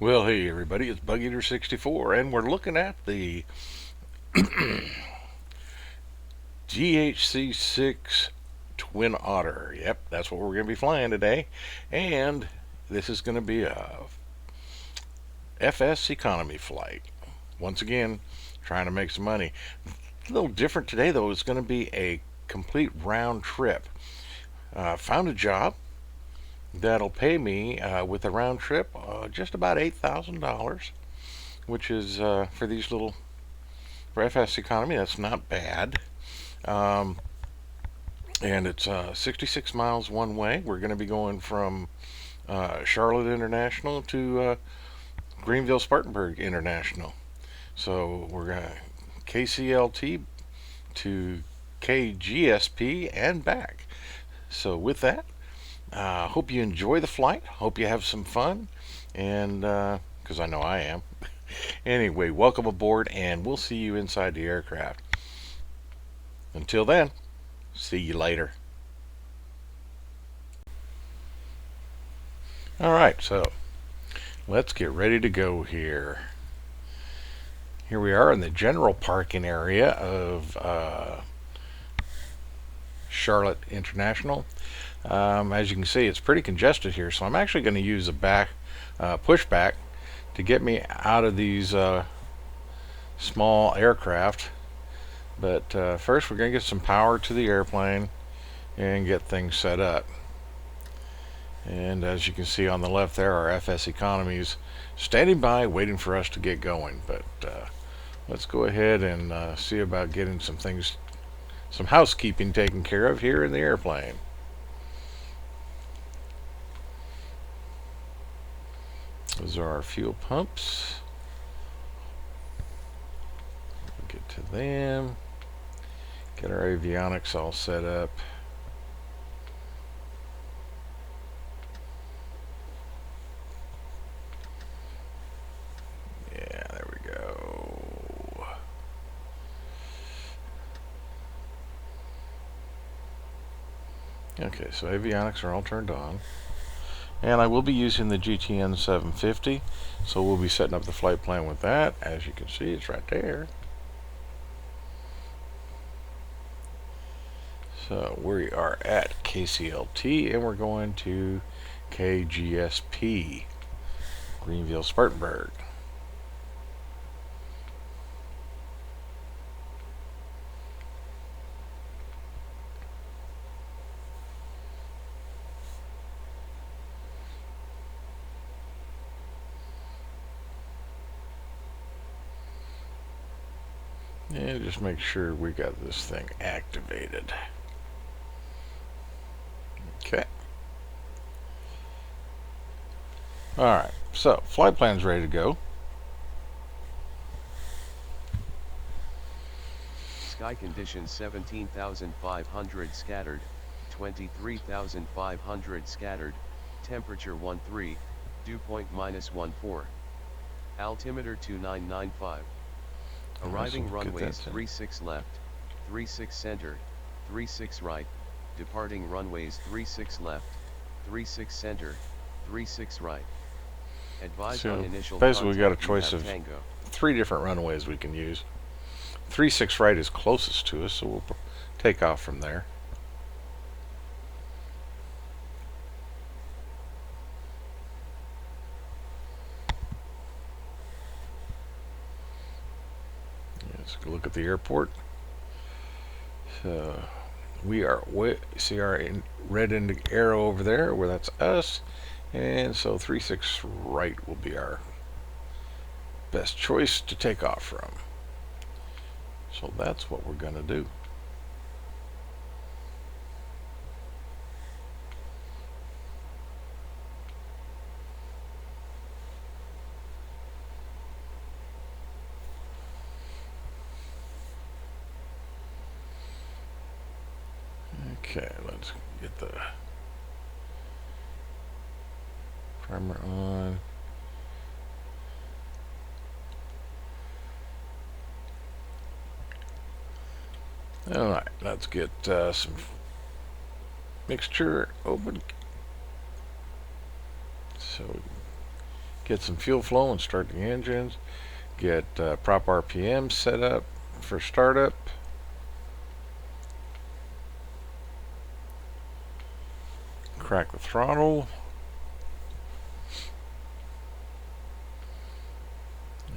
Well, hey everybody, it's Bug Eater 64, and we're looking at the DHC-6 Twin Otter. Yep, that's what we're going to be flying today, and this is going to be a FSEconomy flight. Once again, trying to make some money. A little different today, though. It's going to be a complete round trip. Found a job that'll pay me with a round trip just about $8,000, which is for these little for FSEconomy. That's not bad. Um, and it's 66 miles one way. We're going to be going from Charlotte International to Greenville Spartanburg International. So we're going to KCLT to KGSP and back. So with that, hope you enjoy the flight. Hope you have some fun, and because I know I am. Anyway, welcome aboard, and we'll see you inside the aircraft. Until then, see you later. All right, so let's get ready to go here. Here we are in the general parking area of Charlotte International. As you can see, it's pretty congested here, so I'm actually going to use a pushback to get me out of these small aircraft. But first, we're going to get some power to the airplane and get things set up. And as you can see on the left there, our FSEconomy is standing by waiting for us to get going. But let's go ahead and see about getting some housekeeping taken care of here in the airplane. Those are our fuel pumps. We'll get to them. Get our avionics all set up. Yeah, there we go. Okay, so avionics are all turned on. And I will be using the GTN 750, so we'll be setting up the flight plan with that. As you can see, it's right there. So we are at KCLT, and we're going to KGSP, Greenville Spartanburg. And just make sure we got this thing activated. Okay. Alright, so flight plan's ready to go. Sky conditions 17,500 scattered, 23,500 scattered, temperature 13, dew point -14. Altimeter 2995. Arriving runways 36 left, 36 center, 36 right, departing runways 36 left, 36 center, 36 right. Advise on initial basically we got a choice of Tango. 3 different runways we can use. 36 right is closest to us, so we'll take off from there. Let's go look at the airport. So we are see our red arrow over there, where that's us, and so 36 right will be our best choice to take off from. So that's what we're going to do. Okay, let's get the primer on. Alright, let's get some mixture open. So get some fuel flow and start the engines. Get prop RPM set up for startup. Crack the throttle.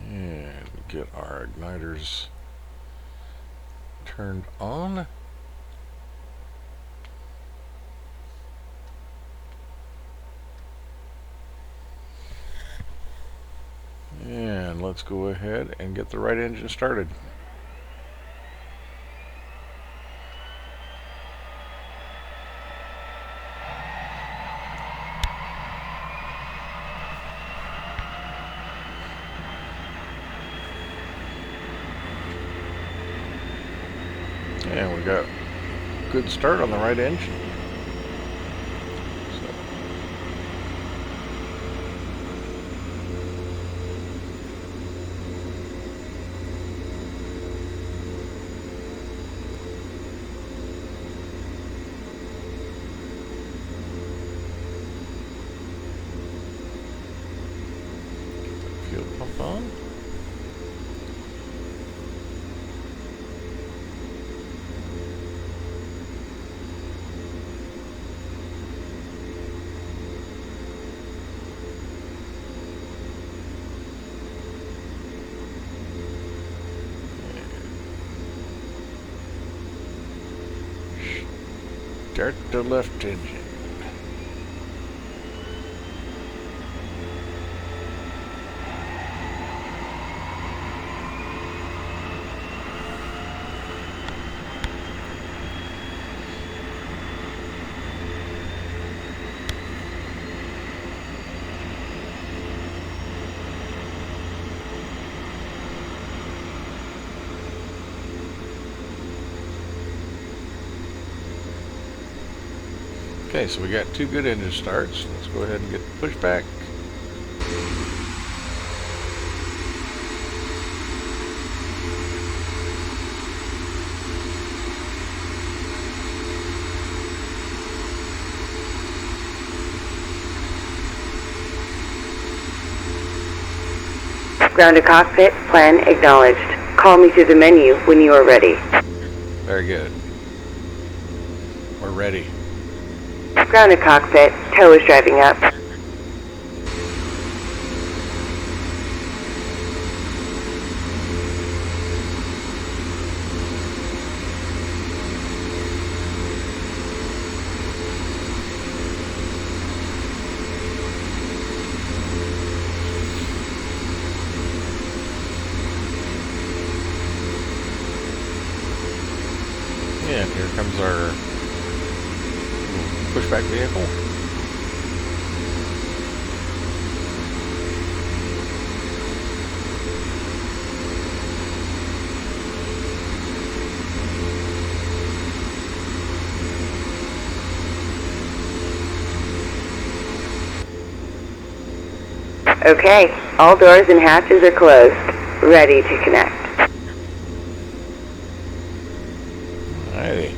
And get our igniters turned on. And let's go ahead and get the right engine started. And we got a good start on the right engine. Fuel pump on. Start the left engine. Okay, so we got two good engine starts. Let's go ahead and get the pushback. Ground to cockpit, plan acknowledged. Call me through the menu when you are ready. Very good. We're ready. Ground to cockpit, tow is driving up. And here comes our pushback vehicle. Okay, all doors and hatches are closed. Ready to connect. Alrighty.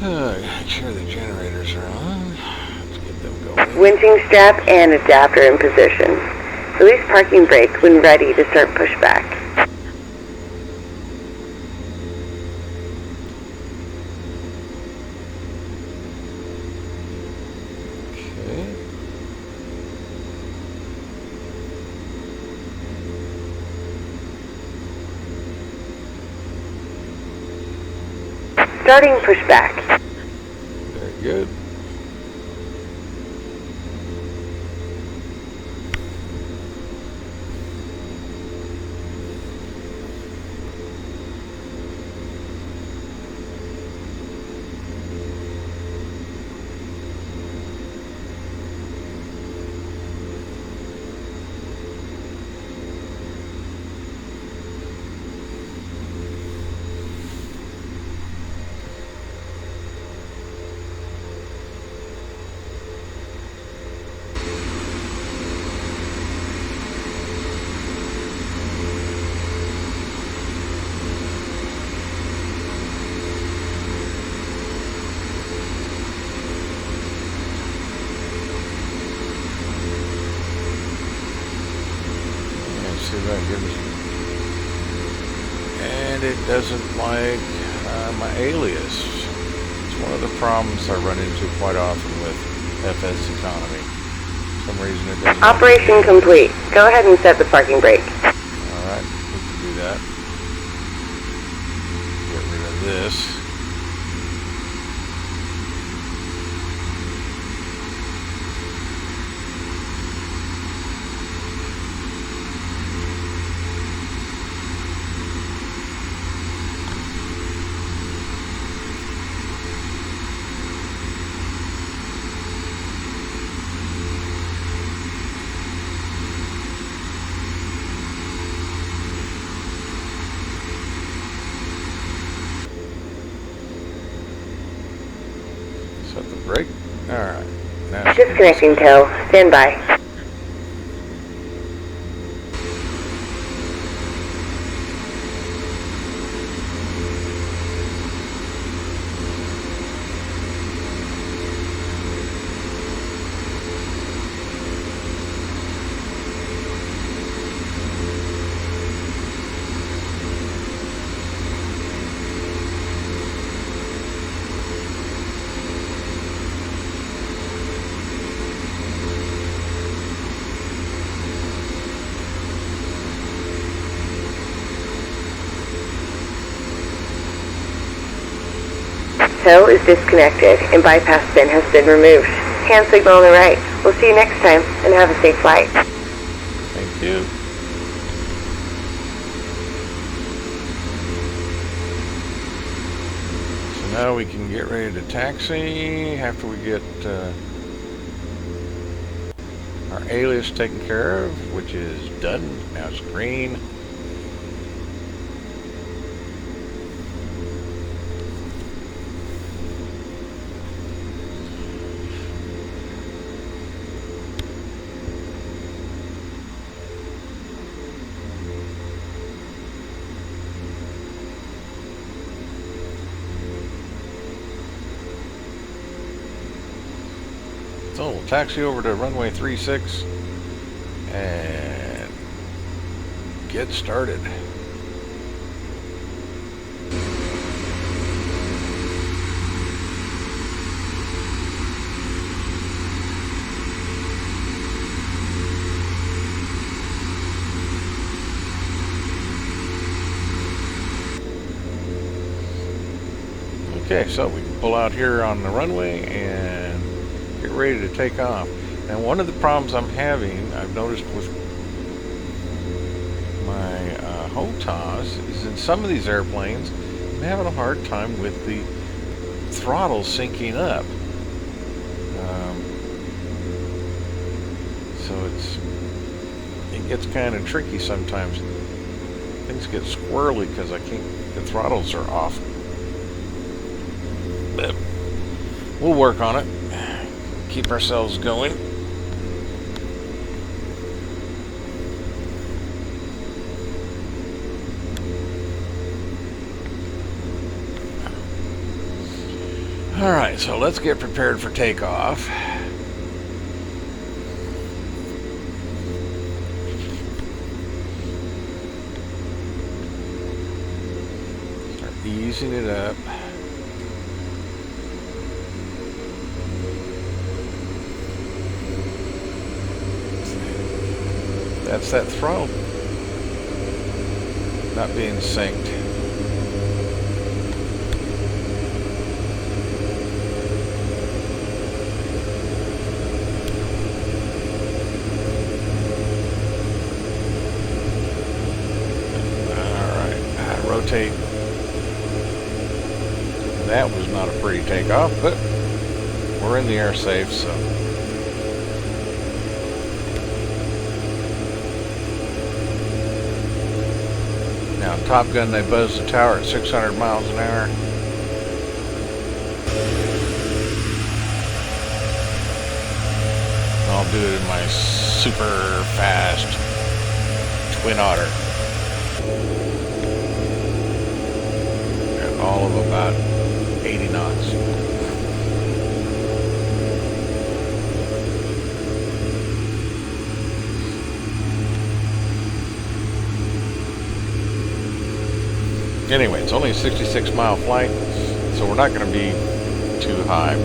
Make sure the generators are on. Let's get them going. Winching strap and adapter in position. Release parking brake when ready to start pushback. Okay. Starting pushback. Very good. that gives us. And it doesn't like my alias. It's one of the problems I run into quite often with FSEconomy. For some reason it doesn't. Operation complete. Go ahead and set the parking brake. Alright, we can do that. Get rid of this. Set the brake. Alright. Now Disconnecting tow. Stand by. Tow is disconnected and bypass bin has been removed. Hand signal on the right. We'll see you next time and have a safe flight. thank you. So now we can get ready to taxi after we get our alias taken care of, which is done. Now it's green. So we'll taxi over to runway 36 and get started. Okay, so we can pull out here on the runway and get ready to take off. And one of the problems I'm having, I've noticed with my HOTAS, is in some of these airplanes, I'm having a hard time with the throttle syncing up. So it gets kind of tricky sometimes. Things get squirrely because the throttles are off. But we'll work on it. Keep ourselves going. All right, so let's get prepared for takeoff. Start easing it up. That's that throttle not being synced. Alright, rotate. That was not a pretty takeoff, but we're in the air safe, so. Now, Top Gun, they buzz the tower at 600 miles an hour. I'll do it in my super fast Twin Otter. At all of about 80 knots. Anyway, it's only a 66-mile flight, so we're not going to be too high.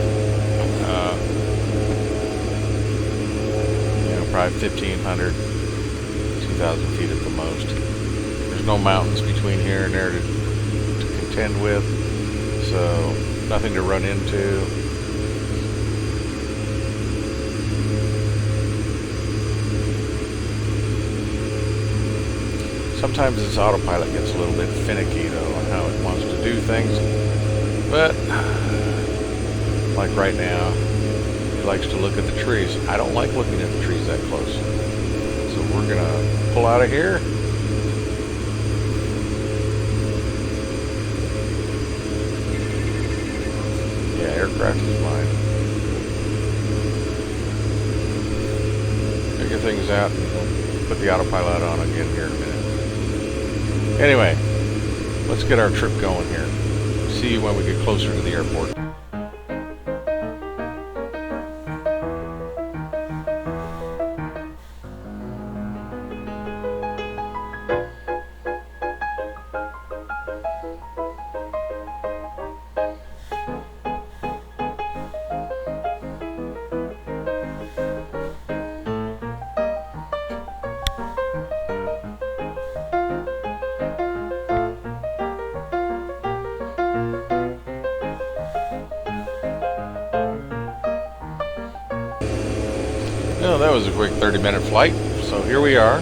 Probably 1,500, 2,000 feet at the most. There's no mountains between here and there to contend with, so nothing to run into. Sometimes this autopilot gets a little bit finicky though on how it wants to do things, but like right now, he likes to look at the trees. I don't like looking at the trees that close. So we're gonna pull out of here. Yeah, aircraft is mine. Figure things out and we'll put the autopilot on again here in a minute. Anyway, let's get our trip going here. See you when we get closer to the airport. No, that was a quick 30-minute flight. So here we are.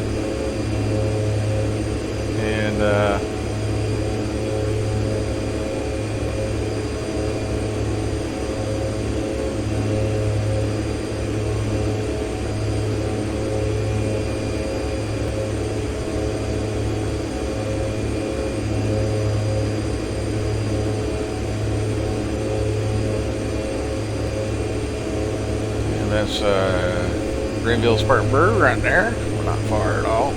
And that's Greenville Spartanburg right there. We're not far at all.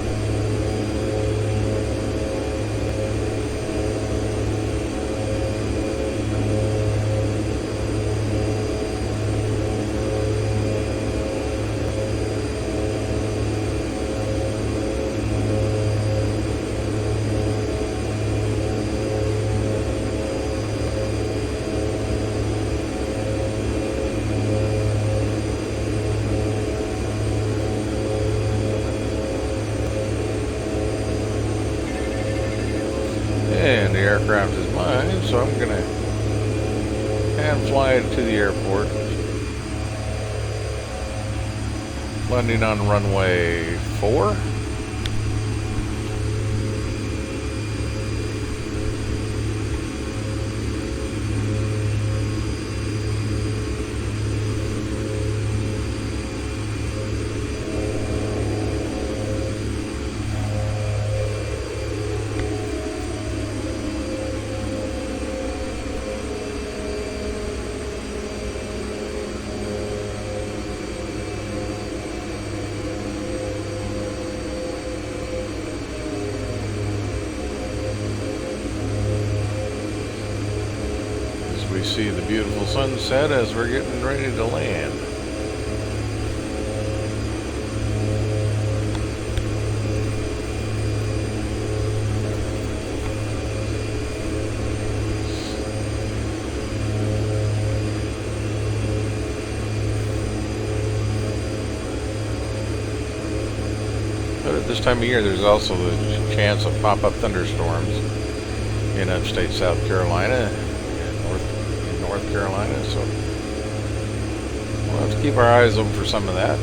And the aircraft is mine, so I'm gonna hand fly it to the airport. Landing on runway 4. We see the beautiful sunset as we're getting ready to land. But at this time of year, there's also the chance of pop-up thunderstorms in upstate South Carolina. North Carolina, so we'll have to keep our eyes open for some of that.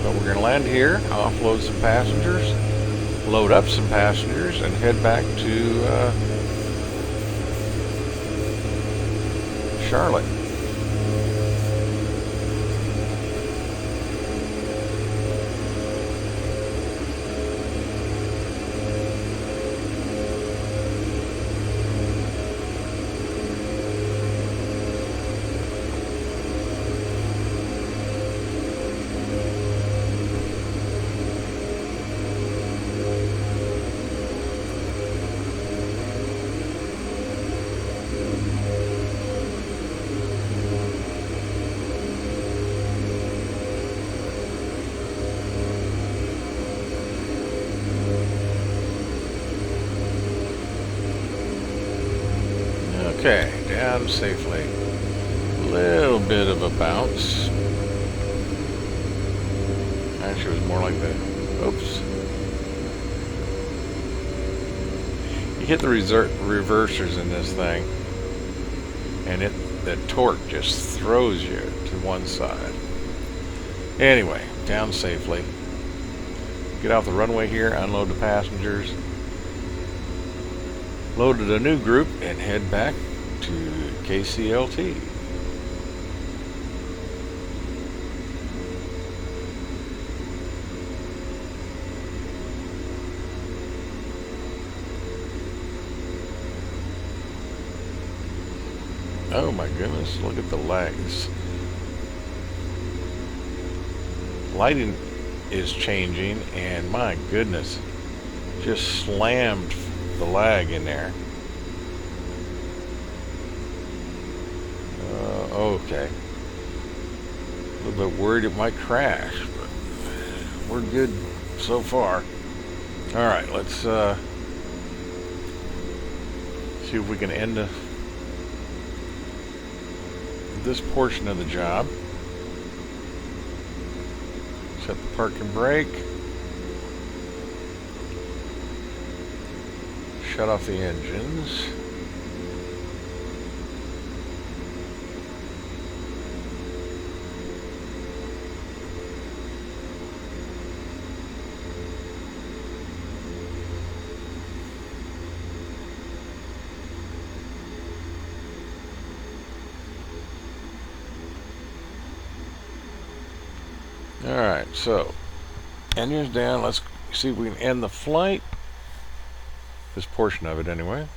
But we're going to land here, offload some passengers, load up some passengers, and head back to Charlotte. Okay, down safely. A little bit of a bounce. Actually, it was more like the, oops. You hit the reversers in this thing, and the torque just throws you to one side. Anyway, down safely. Get off the runway here, unload the passengers. Loaded a new group and head back to KCLT. Oh my goodness, look at the lags. Lighting is changing, and my goodness, just slammed the lag in there. Okay. A little bit worried it might crash, but we're good so far. Alright, let's see if we can end this portion of the job. Set the park and brake. Shut off the engines. Alright, so engines down. Let's see if we can end the flight. This portion of it anyway.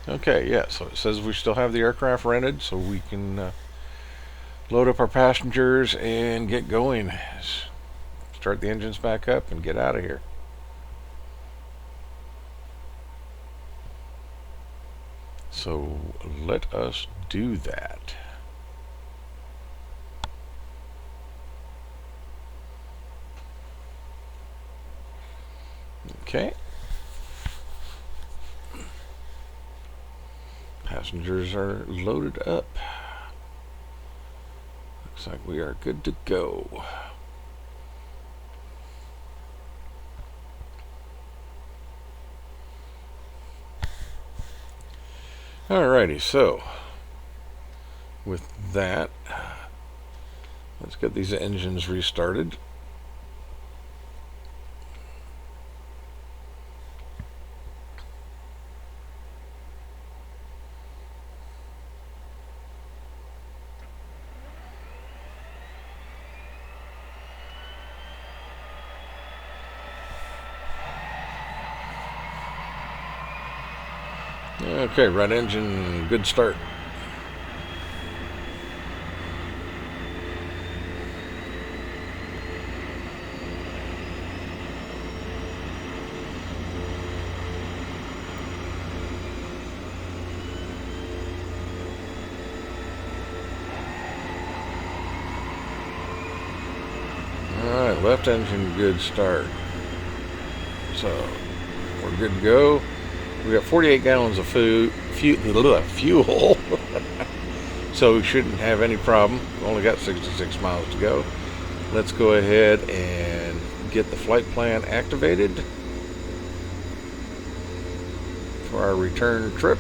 Okay, yeah, so it says we still have the aircraft rented, so we can load up our passengers and get going. Start the engines back up and get out of here. So let us do that. Okay. Passengers are loaded up. Looks like we are good to go. Alrighty, so with that, let's get these engines restarted. Okay, right engine, good start. Alright, left engine, good start. So, we're good to go. We got 48 gallons of fuel, so we shouldn't have any problem. We've only got 66 miles to go. Let's go ahead and get the flight plan activated for our return trip.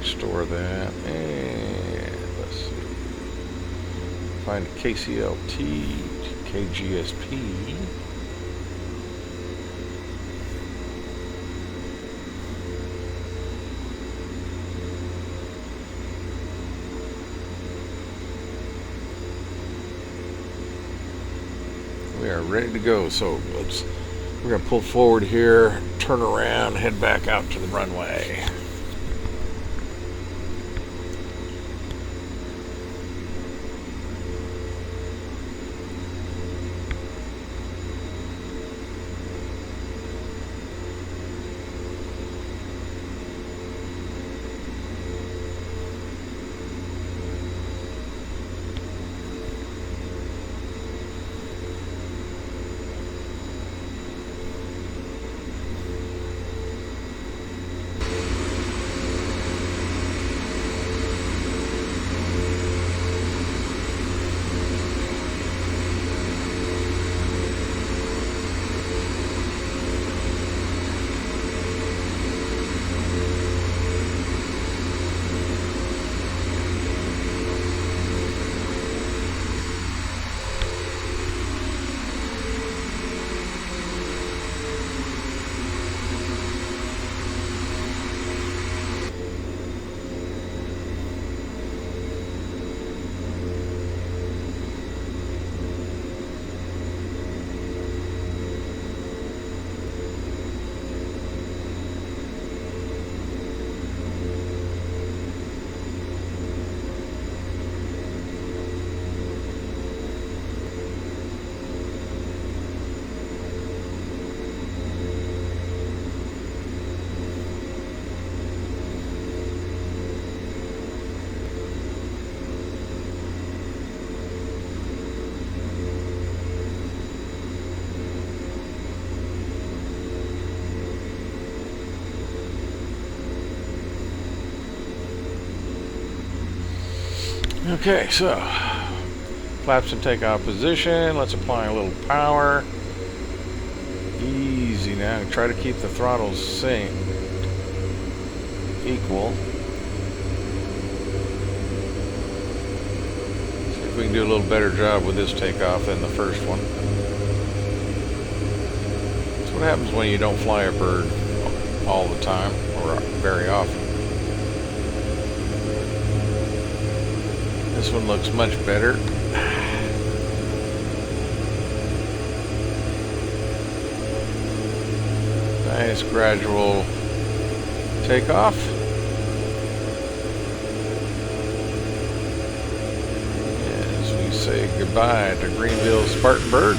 Store that, and let's see, find KCLT to KGSP. We are ready to go, so we're going to pull forward here, turn around, head back out to the runway. Okay, so flaps in takeoff position. Let's apply a little power. Easy now. Try to keep the throttles equal. See if we can do a little better job with this takeoff than the first one. That's what happens when you don't fly a bird all the time or very often. This one looks much better. Nice gradual takeoff. As we say goodbye to Greenville Spartanburg.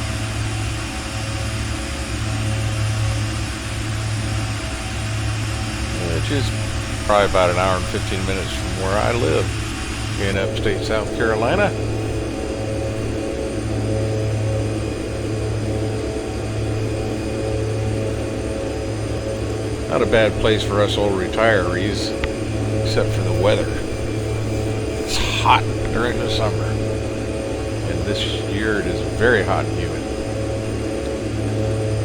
Which is probably about an hour and 15 minutes from where I live in upstate South Carolina. Not a bad place for us old retirees, except for the weather. It's hot during the summer, and this year it is very hot and humid.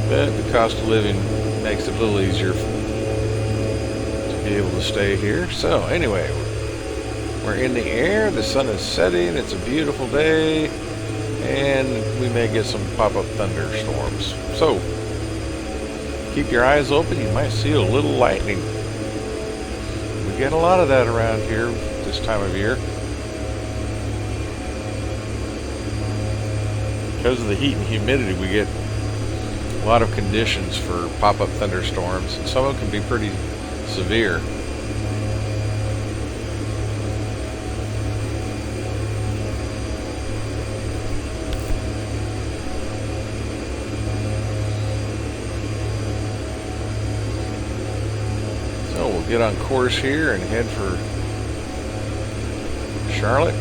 But the cost of living makes it a little easier to be able to stay here. So anyway, we're in the air, the sun is setting, it's a beautiful day, and we may get some pop-up thunderstorms. So keep your eyes open, you might see a little lightning. We get a lot of that around here this time of year. Because of the heat and humidity, we get a lot of conditions for pop-up thunderstorms, and some of them can be pretty severe. So we'll get on course here and head for Charlotte.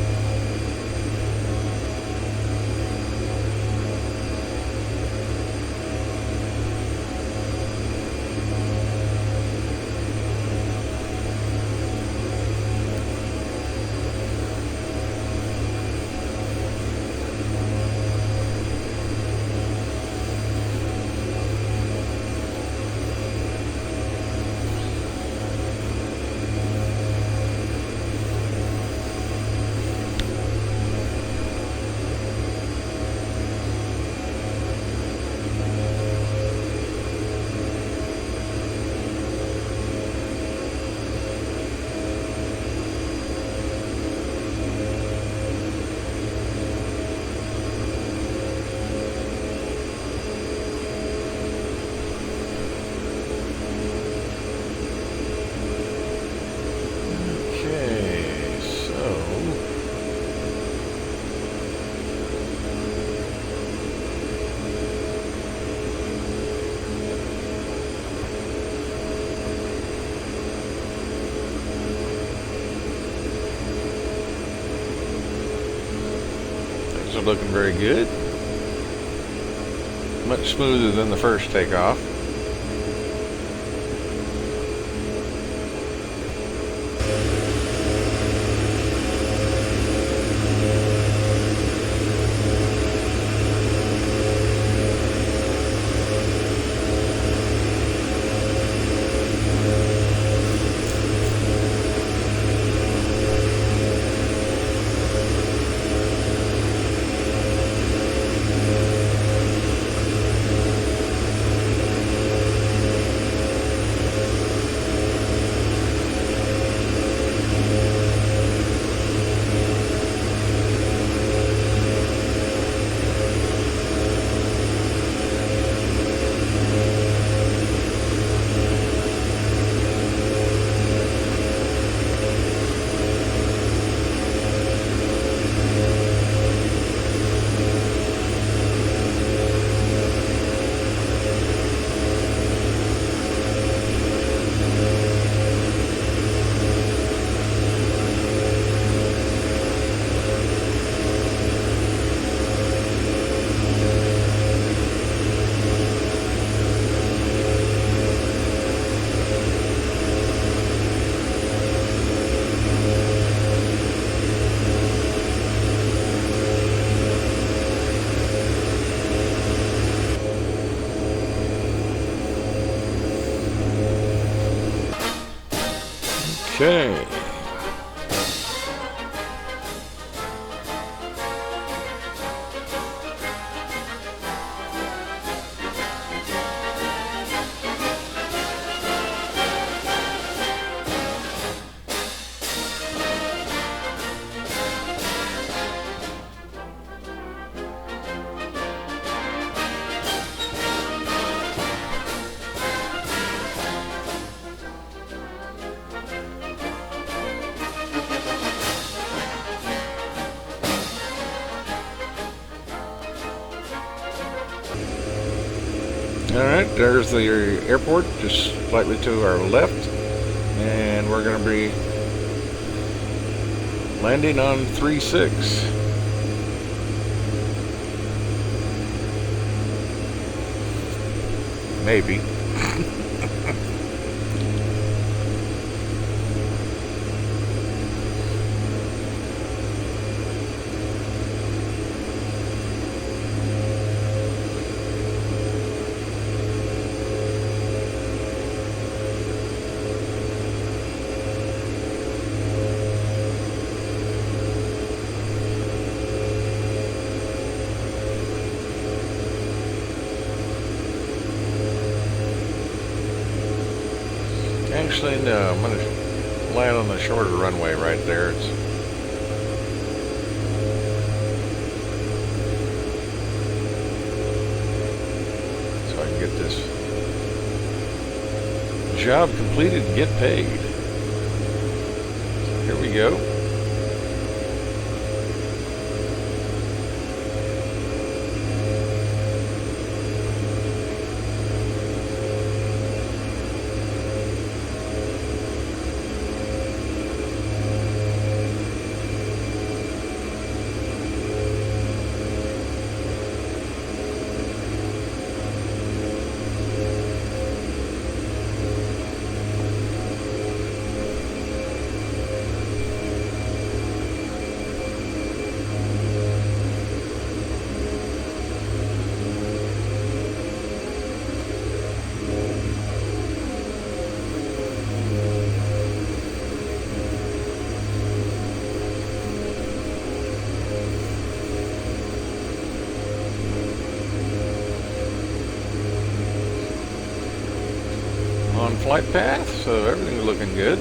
Are looking very good. Much smoother than the first takeoff. Okay. Alright, there's the airport, just slightly to our left, and we're going to be landing on 3-6. Maybe. Actually, no, I'm going to land on the shorter runway right there. So I can get this job completed and get paid. Here we go. On flight path, so everything's looking good.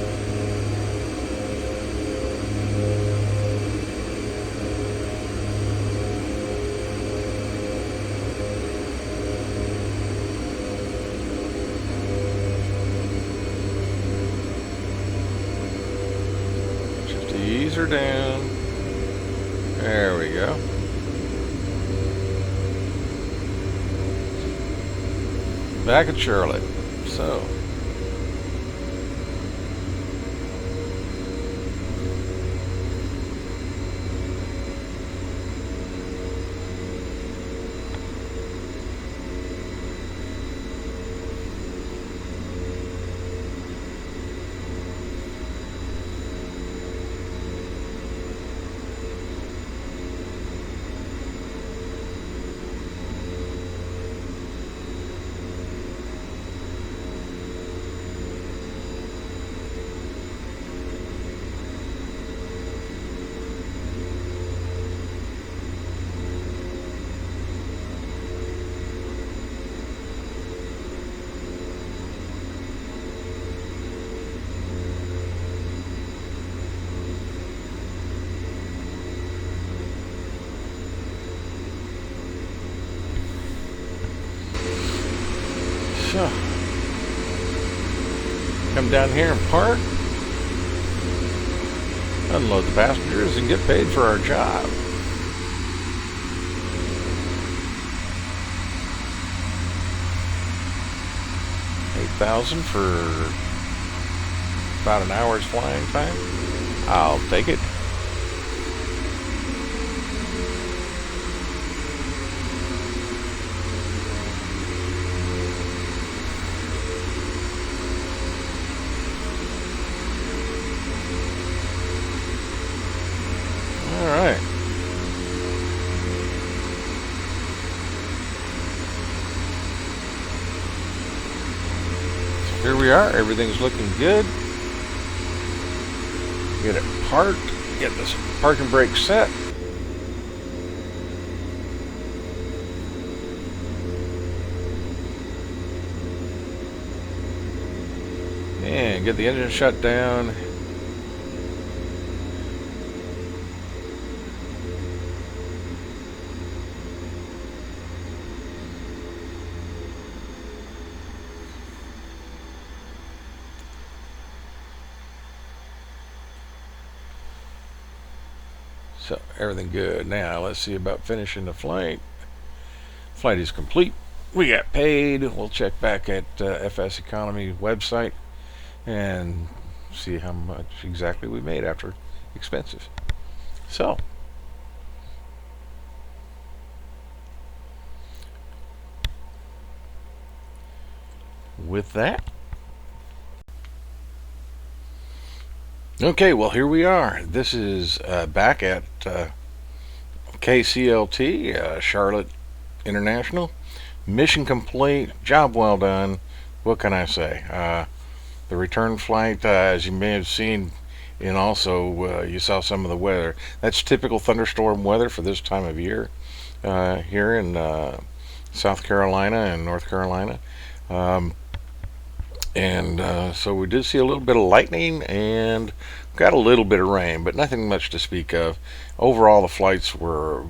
Just ease her down. There we go. Back at Charlotte. So come down here and park, unload the passengers, and get paid for our job. $8,000 for about an hour's flying time. I'll take it. Alright. So here we are. Everything's looking good. get it parked, get this parking brake set. And get the engine shut down. So everything good. Now let's see about finishing the flight. Flight is complete. We got paid. We'll check back at FSEconomy website and see how much exactly we made after expenses. So with that, okay, well, here we are. This is back at KCLT, Charlotte International. Mission complete. Job well done. What can I say? The return flight, as you may have seen, and also you saw some of the weather. That's typical thunderstorm weather for this time of year here in South Carolina and North Carolina. So we did see a little bit of lightning and got a little bit of rain, but nothing much to speak of. Overall, the flights were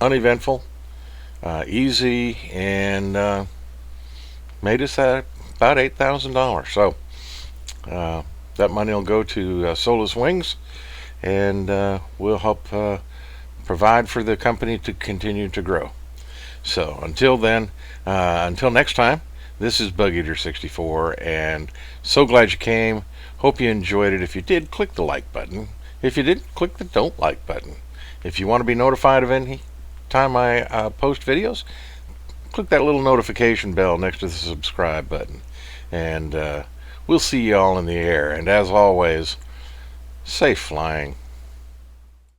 uneventful, easy, and made us about $8,000. So that money will go to Solus Wings, and will help provide for the company to continue to grow. So until then, until next time, this is Bug Eater 64, and so glad you came. Hope you enjoyed it. If you did, click the like button. If you didn't, click the don't like button. If you want to be notified of any time I post videos, click that little notification bell next to the subscribe button. And we'll see you all in the air. And as always, safe flying.